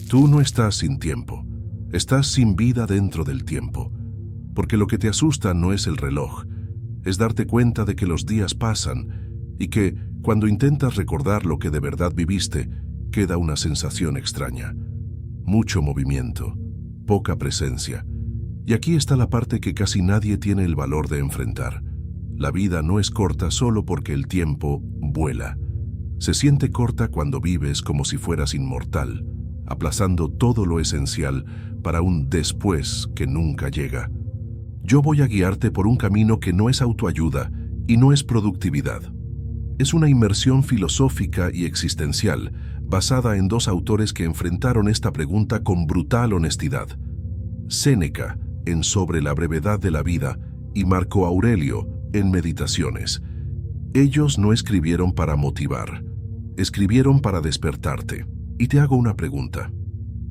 Tú no estás sin tiempo, estás sin vida dentro del tiempo, porque lo que te asusta no es el reloj, es darte cuenta de que los días pasan y que, cuando intentas recordar lo que de verdad viviste, queda una sensación extraña. Mucho movimiento, poca presencia. Y aquí está la parte que casi nadie tiene el valor de enfrentar. La vida no es corta solo porque el tiempo vuela. Se siente corta cuando vives como si fueras inmortal, aplazando todo lo esencial para un después que nunca llega. Yo voy a guiarte por un camino que no es autoayuda y no es productividad. Es una inmersión filosófica y existencial basada en dos autores que enfrentaron esta pregunta con brutal honestidad. Séneca, en Sobre la brevedad de la vida, y Marco Aurelio, en Meditaciones. Ellos no escribieron para motivar, escribieron para despertarte. Y te hago una pregunta,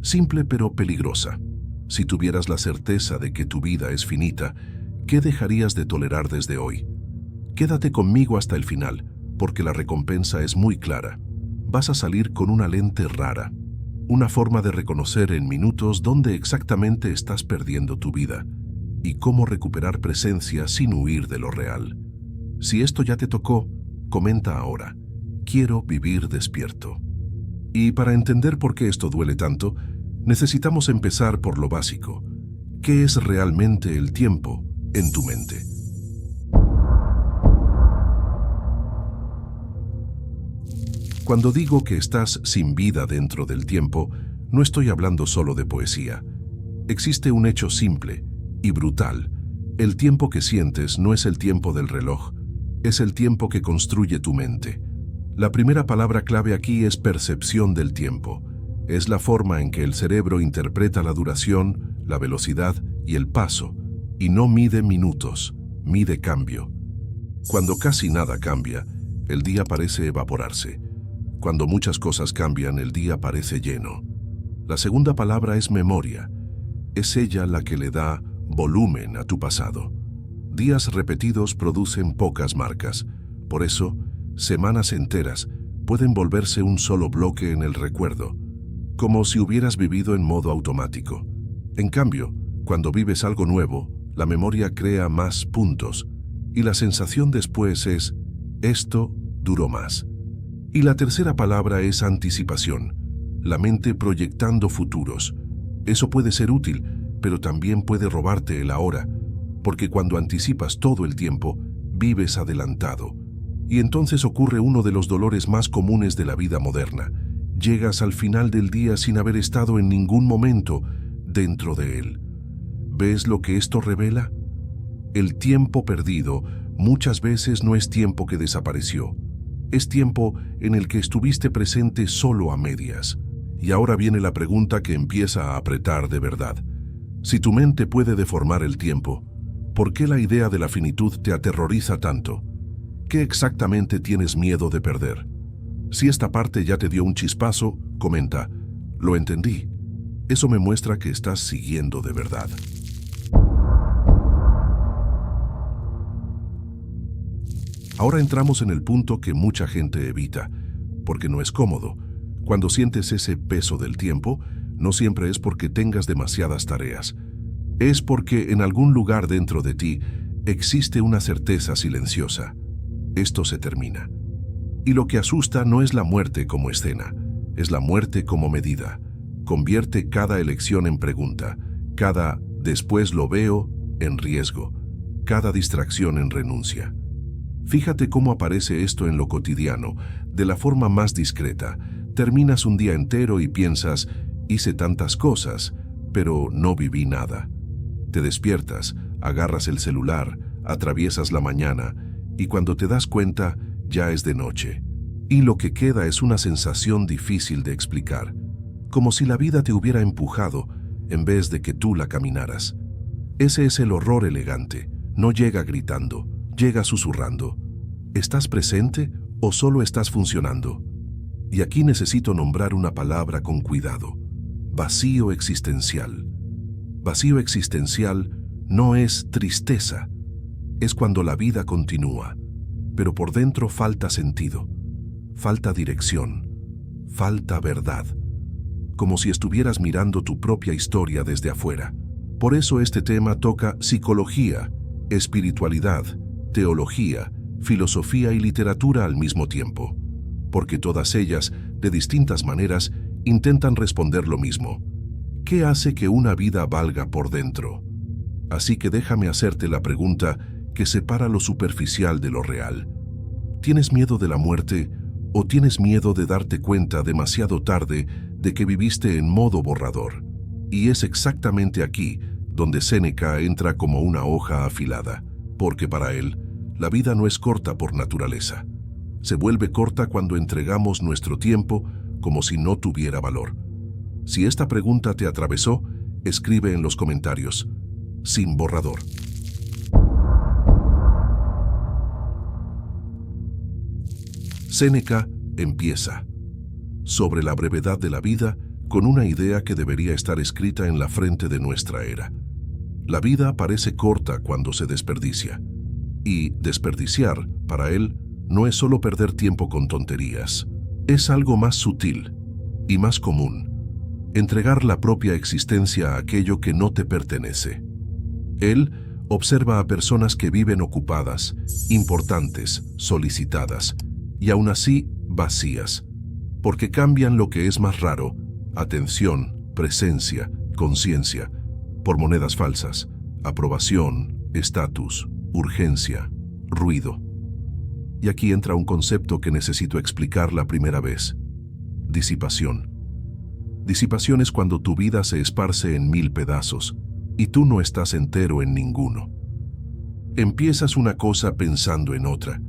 simple pero peligrosa. Si tuvieras la certeza de que tu vida es finita, ¿qué dejarías de tolerar desde hoy? Quédate conmigo hasta el final, porque la recompensa es muy clara. Vas a salir con una lente rara, una forma de reconocer en minutos dónde exactamente estás perdiendo tu vida y cómo recuperar presencia sin huir de lo real. Si esto ya te tocó, comenta ahora. Quiero vivir despierto. Y para entender por qué esto duele tanto, necesitamos empezar por lo básico. ¿Qué es realmente el tiempo en tu mente? Cuando digo que estás sin vida dentro del tiempo, no estoy hablando solo de poesía. Existe un hecho simple y brutal. El tiempo que sientes no es el tiempo del reloj, es el tiempo que construye tu mente. La primera palabra clave aquí es percepción del tiempo. Es la forma en que el cerebro interpreta la duración, la velocidad y el paso, y no mide minutos, mide cambio. Cuando casi nada cambia, el día parece evaporarse. Cuando muchas cosas cambian, el día parece lleno. La segunda palabra es memoria. Es ella la que le da volumen a tu pasado. Días repetidos producen pocas marcas. Por eso, semanas enteras pueden volverse un solo bloque en el recuerdo, como si hubieras vivido en modo automático. En cambio, cuando vives algo nuevo, la memoria crea más puntos, y la sensación después es, esto duró más. Y la tercera palabra es anticipación, la mente proyectando futuros. Eso puede ser útil, pero también puede robarte el ahora, porque cuando anticipas todo el tiempo, vives adelantado. Y entonces ocurre uno de los dolores más comunes de la vida moderna. Llegas al final del día sin haber estado en ningún momento dentro de él. ¿Ves lo que esto revela? El tiempo perdido muchas veces no es tiempo que desapareció. Es tiempo en el que estuviste presente solo a medias. Y ahora viene la pregunta que empieza a apretar de verdad. Si tu mente puede deformar el tiempo, ¿por qué la idea de la finitud te aterroriza tanto? ¿Qué exactamente tienes miedo de perder? Si esta parte ya te dio un chispazo, comenta, lo entendí. Eso me muestra que estás siguiendo de verdad. Ahora entramos en el punto que mucha gente evita, porque no es cómodo. Cuando sientes ese peso del tiempo, no siempre es porque tengas demasiadas tareas. Es porque en algún lugar dentro de ti existe una certeza silenciosa. Esto se termina. Y lo que asusta no es la muerte como escena, es la muerte como medida. Convierte cada elección en pregunta, cada después lo veo en riesgo, cada distracción en renuncia. Fíjate cómo aparece esto en lo cotidiano, de la forma más discreta. Terminas un día entero y piensas, hice tantas cosas, pero no viví nada. Te despiertas, agarras el celular, atraviesas la mañana, y cuando te das cuenta, ya es de noche. Y lo que queda es una sensación difícil de explicar, como si la vida te hubiera empujado en vez de que tú la caminaras. Ese es el horror elegante, no llega gritando, llega susurrando. ¿Estás presente o solo estás funcionando? Y aquí necesito nombrar una palabra con cuidado. Vacío existencial. Vacío existencial no es tristeza. Es cuando la vida continúa, pero por dentro falta sentido, falta dirección, falta verdad. como si estuvieras mirando tu propia historia desde afuera. Por eso este tema toca psicología, espiritualidad, teología, filosofía y literatura al mismo tiempo, porque todas ellas, de distintas maneras, intentan responder lo mismo. ¿Qué hace que una vida valga por dentro? Así que déjame hacerte la pregunta que separa lo superficial de lo real. ¿Tienes miedo de la muerte o tienes miedo de darte cuenta demasiado tarde de que viviste en modo borrador? Y es exactamente aquí donde Séneca entra como una hoja afilada, porque para él, la vida no es corta por naturaleza. Se vuelve corta cuando entregamos nuestro tiempo como si no tuviera valor. Si esta pregunta te atravesó, escribe en los comentarios, sin borrador. Séneca empieza sobre la brevedad de la vida con una idea que debería estar escrita en la frente de nuestra era. La vida parece corta cuando se desperdicia. Y desperdiciar, para él, no es solo perder tiempo con tonterías. Es algo más sutil y más común. Entregar la propia existencia a aquello que no te pertenece. Él observa a personas que viven ocupadas, importantes, solicitadas, y aún así vacías, porque cambian lo que es más raro, atención, presencia, conciencia, por monedas falsas, aprobación, estatus, urgencia, ruido. Y aquí entra un concepto que necesito explicar la primera vez. Disipación. Disipación es cuando tu vida se esparce en 1000 pedazos y tú no estás entero en ninguno. Empiezas una cosa pensando en otra.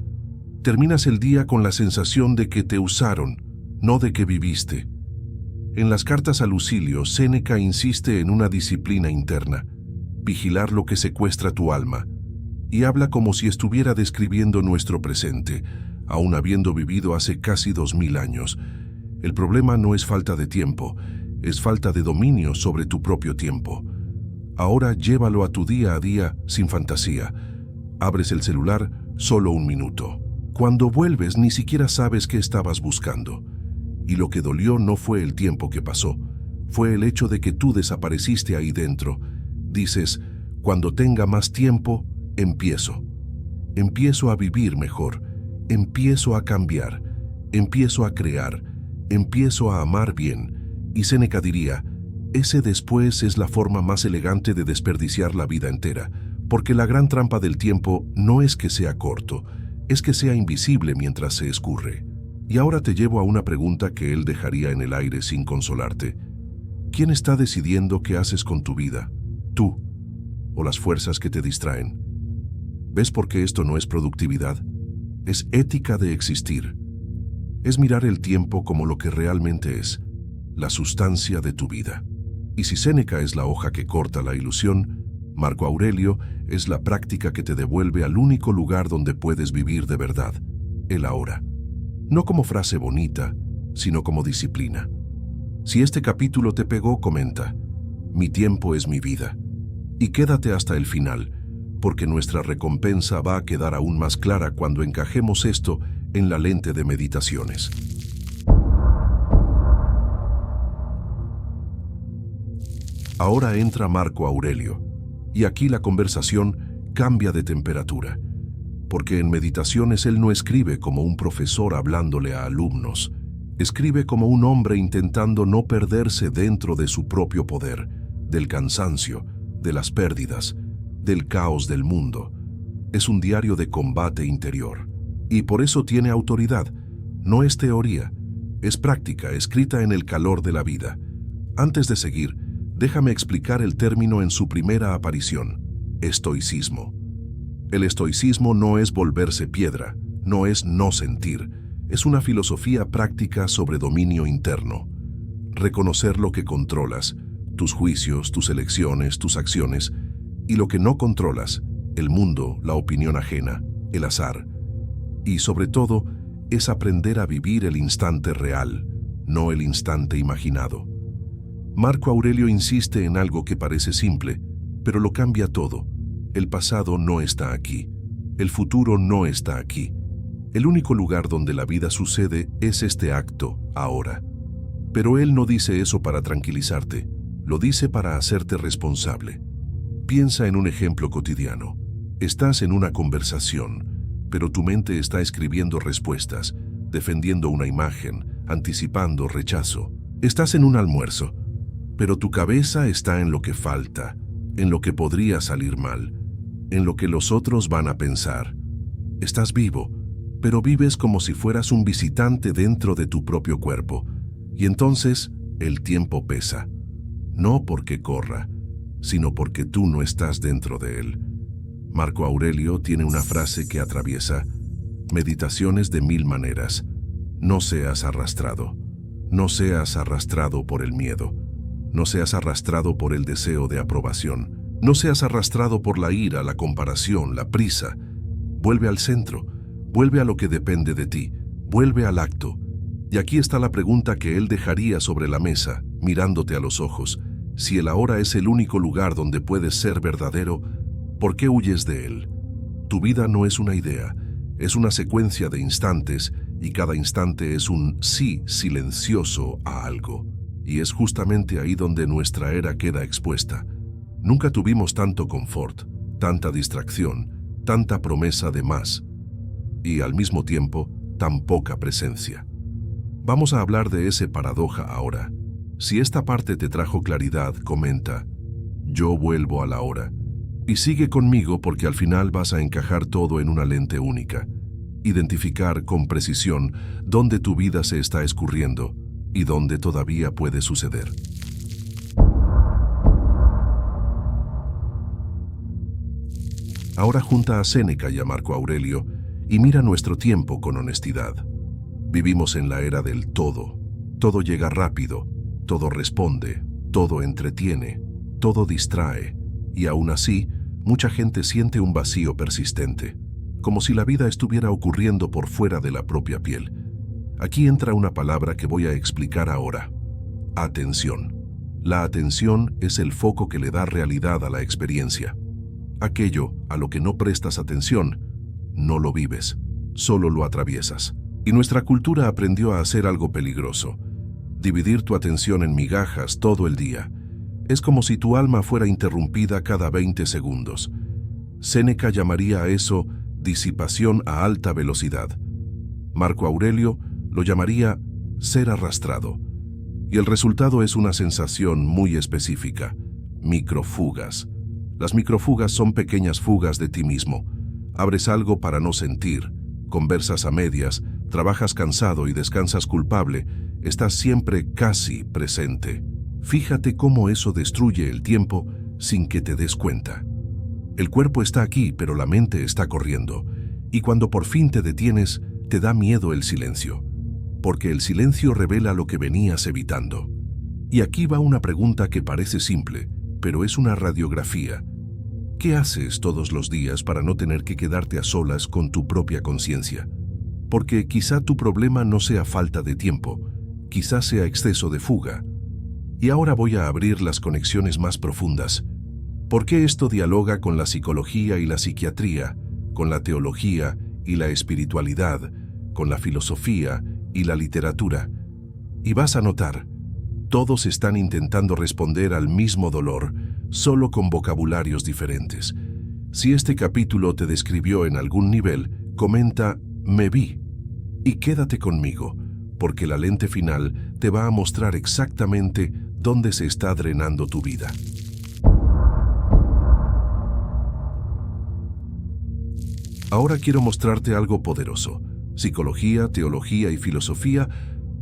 Terminas el día con la sensación de que te usaron, no de que viviste. En las cartas a Lucilio, Séneca insiste en una disciplina interna, vigilar lo que secuestra tu alma, y habla como si estuviera describiendo nuestro presente, aun habiendo vivido hace casi 2000 años. El problema no es falta de tiempo, es falta de dominio sobre tu propio tiempo. Ahora llévalo a tu día a día sin fantasía. Abres el celular, solo 1 minuto. Cuando vuelves ni siquiera sabes qué estabas buscando. Y lo que dolió no fue el tiempo que pasó, fue el hecho de que tú desapareciste ahí dentro. Dices, cuando tenga más tiempo, empiezo. Empiezo a vivir mejor, empiezo a cambiar, empiezo a crear, empiezo a amar bien. Y Séneca diría, ese después es la forma más elegante de desperdiciar la vida entera, porque la gran trampa del tiempo no es que sea corto, es que sea invisible mientras se escurre. Y ahora te llevo a una pregunta que él dejaría en el aire sin consolarte. ¿Quién está decidiendo qué haces con tu vida? ¿Tú o las fuerzas que te distraen? ¿Ves por qué esto no es productividad? Es ética de existir. Es mirar el tiempo como lo que realmente es, la sustancia de tu vida. Y si Séneca es la hoja que corta la ilusión, Marco Aurelio es la práctica que te devuelve al único lugar donde puedes vivir de verdad, el ahora. No como frase bonita, sino como disciplina. Si este capítulo te pegó, comenta, mi tiempo es mi vida. Y quédate hasta el final, porque nuestra recompensa va a quedar aún más clara cuando encajemos esto en la lente de meditaciones. Ahora entra Marco Aurelio, y aquí la conversación cambia de temperatura, porque en Meditaciones él no escribe como un profesor hablándole a alumnos, escribe como un hombre intentando no perderse dentro de su propio poder, del cansancio, de las pérdidas, del caos del mundo. Es un diario de combate interior, y por eso tiene autoridad. No es teoría, es práctica escrita en el calor de la vida. Antes de seguir, déjame explicar el término en su primera aparición, estoicismo. El estoicismo no es volverse piedra, no es no sentir, es una filosofía práctica sobre dominio interno. Reconocer lo que controlas, tus juicios, tus elecciones, tus acciones, y lo que no controlas, el mundo, la opinión ajena, el azar. Y sobre todo, es aprender a vivir el instante real, no el instante imaginado. Marco Aurelio insiste en algo que parece simple, pero lo cambia todo. El pasado no está aquí. El futuro no está aquí. El único lugar donde la vida sucede es este acto, ahora. Pero él no dice eso para tranquilizarte, lo dice para hacerte responsable. Piensa en un ejemplo cotidiano. Estás en una conversación, pero tu mente está escribiendo respuestas, defendiendo una imagen, anticipando rechazo. Estás en un almuerzo, pero tu cabeza está en lo que falta, en lo que podría salir mal, en lo que los otros van a pensar. Estás vivo, pero vives como si fueras un visitante dentro de tu propio cuerpo. Y entonces el tiempo pesa, no porque corra, sino porque tú no estás dentro de él. Marco Aurelio tiene una frase que atraviesa meditaciones de 1000 maneras. No seas arrastrado. No seas arrastrado por el miedo. No seas arrastrado por el deseo de aprobación. No seas arrastrado por la ira, la comparación, la prisa. Vuelve al centro. Vuelve a lo que depende de ti. Vuelve al acto. Y aquí está la pregunta que él dejaría sobre la mesa, mirándote a los ojos. Si el ahora es el único lugar donde puedes ser verdadero, ¿por qué huyes de él? Tu vida no es una idea, es una secuencia de instantes, y cada instante es un sí silencioso a algo. Y es justamente ahí donde nuestra era queda expuesta. Nunca tuvimos tanto confort, tanta distracción, tanta promesa de más, y al mismo tiempo, tan poca presencia. Vamos a hablar de ese paradoja ahora. Si esta parte te trajo claridad, comenta, yo vuelvo a la hora. Y sigue conmigo porque al final vas a encajar todo en una lente única. Identificar con precisión dónde tu vida se está escurriendo y dónde todavía puede suceder. Ahora junta a Séneca y a Marco Aurelio y mira nuestro tiempo con honestidad. Vivimos en la era del todo. Todo llega rápido, todo responde, todo entretiene, todo distrae, y aún así, mucha gente siente un vacío persistente, como si la vida estuviera ocurriendo por fuera de la propia piel. Aquí entra una palabra que voy a explicar ahora. Atención. La atención es el foco que le da realidad a la experiencia. Aquello a lo que no prestas atención, no lo vives, solo lo atraviesas. Y nuestra cultura aprendió a hacer algo peligroso. Dividir tu atención en migajas todo el día. Es como si tu alma fuera interrumpida cada 20 segundos. Séneca llamaría a eso disipación a alta velocidad. Marco Aurelio lo llamaría ser arrastrado. Y el resultado es una sensación muy específica: microfugas. Las microfugas son pequeñas fugas de ti mismo. Abres algo para no sentir, conversas a medias, trabajas cansado y descansas culpable, estás siempre casi presente. Fíjate cómo eso destruye el tiempo sin que te des cuenta. El cuerpo está aquí, pero la mente está corriendo. Y cuando por fin te detienes, te da miedo el silencio. Porque el silencio revela lo que venías evitando. Y aquí va una pregunta que parece simple, pero es una radiografía. ¿Qué haces todos los días para no tener que quedarte a solas con tu propia conciencia? Porque quizá tu problema no sea falta de tiempo, quizá sea exceso de fuga. Y ahora voy a abrir las conexiones más profundas. ¿Por qué esto dialoga con la psicología y la psiquiatría, con la teología y la espiritualidad, con la filosofía y la literatura? Y vas a notar, todos están intentando responder al mismo dolor, solo con vocabularios diferentes. Si este capítulo te describió en algún nivel, comenta «me vi» y quédate conmigo, porque la lente final te va a mostrar exactamente dónde se está drenando tu vida. Ahora quiero mostrarte algo poderoso. Psicología, teología y filosofía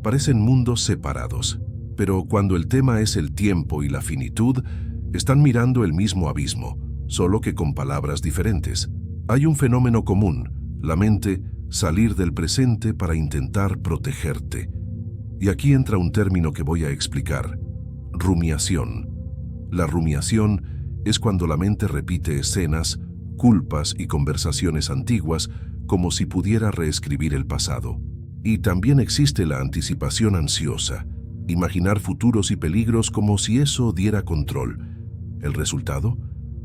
parecen mundos separados, pero cuando el tema es el tiempo y la finitud, están mirando el mismo abismo, solo que con palabras diferentes. Hay un fenómeno común: la mente salir del presente para intentar protegerte. Y aquí entra un término que voy a explicar: rumiación. La rumiación es cuando la mente repite escenas, culpas y conversaciones antiguas como si pudiera reescribir el pasado. Y también existe la anticipación ansiosa, imaginar futuros y peligros como si eso diera control. ¿El resultado?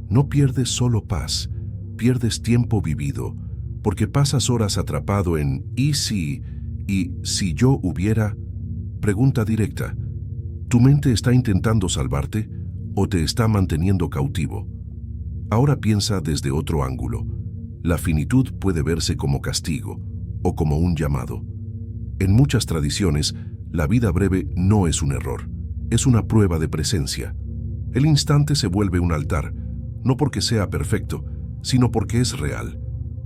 No pierdes solo paz, pierdes tiempo vivido, porque pasas horas atrapado en «y si yo hubiera», Pregunta directa. ¿Tu mente está intentando salvarte o te está manteniendo cautivo? Ahora piensa desde otro ángulo. La finitud puede verse como castigo o como un llamado. En muchas tradiciones, la vida breve no es un error, es una prueba de presencia. El instante se vuelve un altar, no porque sea perfecto, sino porque es real.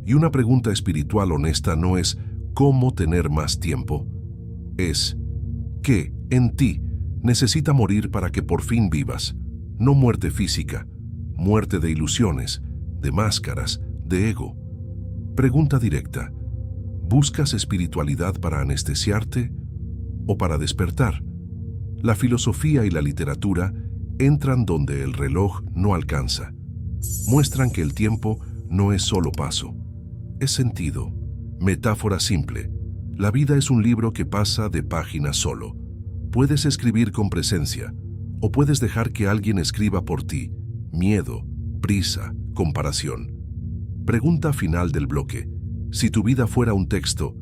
Y una pregunta espiritual honesta no es ¿cómo tener más tiempo? Es ¿qué en ti necesita morir para que por fin vivas? No muerte física, muerte de ilusiones, de máscaras, de ego. Pregunta directa. ¿Buscas espiritualidad para anestesiarte o para despertar? La filosofía y la literatura entran donde el reloj no alcanza. Muestran que el tiempo no es solo paso, es sentido. Metáfora simple. La vida es un libro que pasa de páginas solo. Puedes escribir con presencia o puedes dejar que alguien escriba por ti. Miedo, prisa, comparación. Pregunta final del bloque. Si tu vida fuera un texto,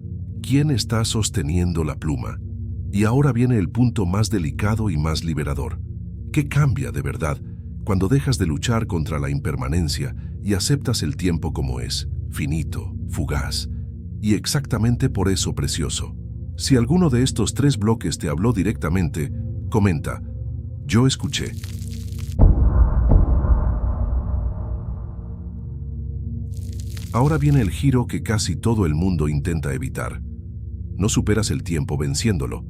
¿quién está sosteniendo la pluma? Y ahora viene el punto más delicado y más liberador. ¿Qué cambia de verdad cuando dejas de luchar contra la impermanencia y aceptas el tiempo como es, finito, fugaz, y exactamente por eso precioso? Si alguno de estos 3 bloques te habló directamente, comenta, yo escuché. Ahora viene el giro que casi todo el mundo intenta evitar. No superas el tiempo venciéndolo.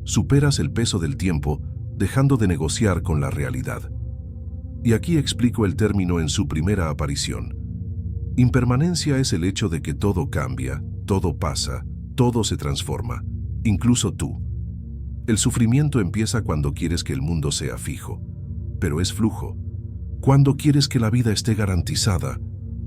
Superas el peso del tiempo dejando de negociar con la realidad. Y aquí explico el término en su primera aparición. Impermanencia es el hecho de que todo cambia, todo pasa, todo se transforma, incluso tú. El sufrimiento empieza cuando quieres que el mundo sea fijo, pero es flujo. Cuando quieres que la vida esté garantizada,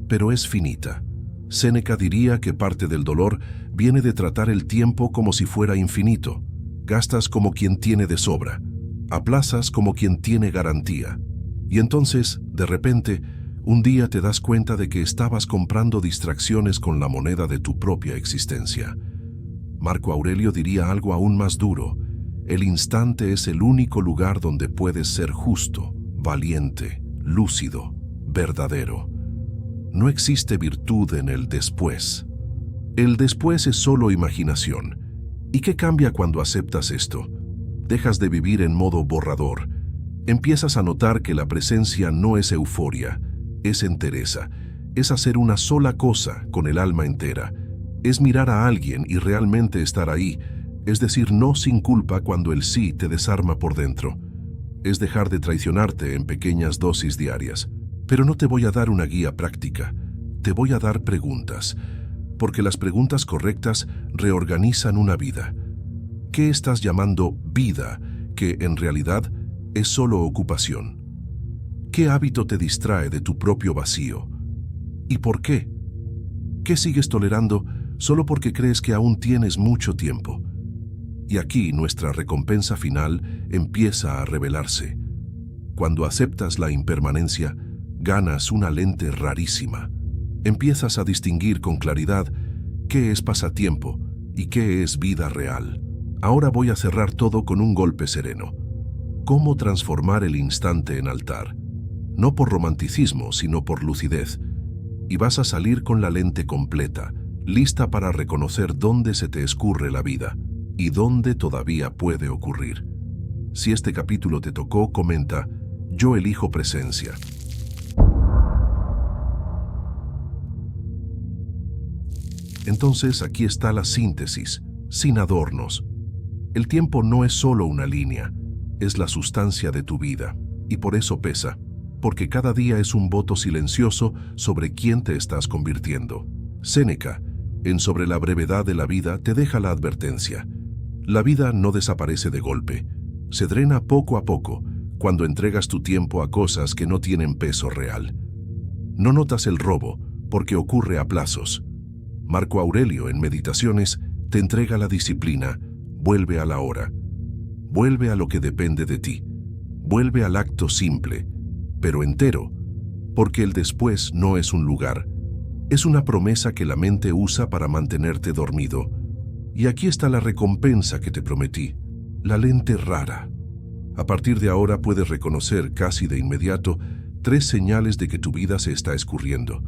pero es finita. Séneca diría que parte del dolor viene de tratar el tiempo como si fuera infinito. Gastas como quien tiene de sobra, aplazas como quien tiene garantía. Y entonces, de repente, un día te das cuenta de que estabas comprando distracciones con la moneda de tu propia existencia. Marco Aurelio diría algo aún más duro. El instante es el único lugar donde puedes ser justo, valiente, lúcido, verdadero. No existe virtud en el después. El después es solo imaginación. ¿Y qué cambia cuando aceptas esto? Dejas de vivir en modo borrador. Empiezas a notar que la presencia no es euforia, es entereza, es hacer una sola cosa con el alma entera, es mirar a alguien y realmente estar ahí, es decir, no sin culpa cuando el sí te desarma por dentro. Es dejar de traicionarte en pequeñas dosis diarias. Pero no te voy a dar una guía práctica, te voy a dar preguntas, porque las preguntas correctas reorganizan una vida. ¿Qué estás llamando vida, que en realidad es solo ocupación? ¿Qué hábito te distrae de tu propio vacío? ¿Y por qué? ¿Qué sigues tolerando solo porque crees que aún tienes mucho tiempo? Y aquí nuestra recompensa final empieza a revelarse. Cuando aceptas la impermanencia, ganas una lente rarísima. Empiezas a distinguir con claridad qué es pasatiempo y qué es vida real. Ahora voy a cerrar todo con un golpe sereno. ¿Cómo transformar el instante en altar? No por romanticismo, sino por lucidez. Y vas a salir con la lente completa, lista para reconocer dónde se te escurre la vida y dónde todavía puede ocurrir. Si este capítulo te tocó, comenta, yo elijo presencia. Entonces aquí está la síntesis, sin adornos. El tiempo no es solo una línea, es la sustancia de tu vida, y por eso pesa, porque cada día es un voto silencioso sobre quién te estás convirtiendo. Séneca, en Sobre la brevedad de la vida, te deja la advertencia. La vida no desaparece de golpe, se drena poco a poco cuando entregas tu tiempo a cosas que no tienen peso real. No notas el robo porque ocurre a plazos. Marco Aurelio en Meditaciones te entrega la disciplina, vuelve a la hora, vuelve a lo que depende de ti, vuelve al acto simple, pero entero, porque el después no es un lugar, es una promesa que la mente usa para mantenerte dormido. Y aquí está la recompensa que te prometí. la lente rara. A partir de ahora puedes reconocer casi de inmediato 3 señales de que tu vida se está escurriendo.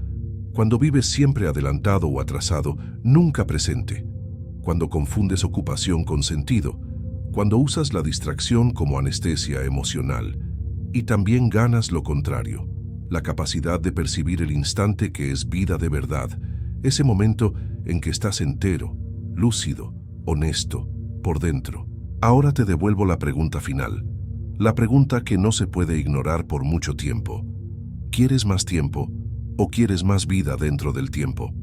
Cuando vives siempre adelantado o atrasado, nunca presente. Cuando confundes ocupación con sentido. Cuando usas la distracción como anestesia emocional. Y también ganas lo contrario, la capacidad de percibir el instante que es vida de verdad, ese momento en que estás entero, lúcido, honesto, por dentro. Ahora te devuelvo la pregunta final, la pregunta que no se puede ignorar por mucho tiempo. ¿Quieres más tiempo o quieres más vida dentro del tiempo?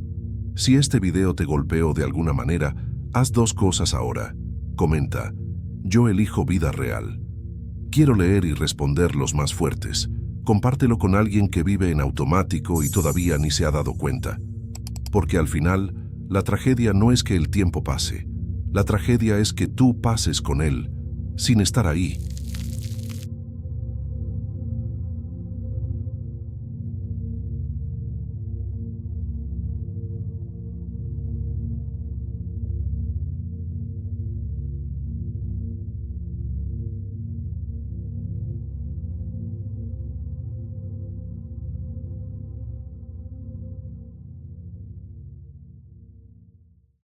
Si este video te golpeó de alguna manera, haz 2 cosas ahora. Comenta, yo elijo vida real. Quiero leer y responder los más fuertes. Compártelo con alguien que vive en automático y todavía ni se ha dado cuenta. Porque al final, la tragedia no es que el tiempo pase. La tragedia es que tú pases con él, sin estar ahí.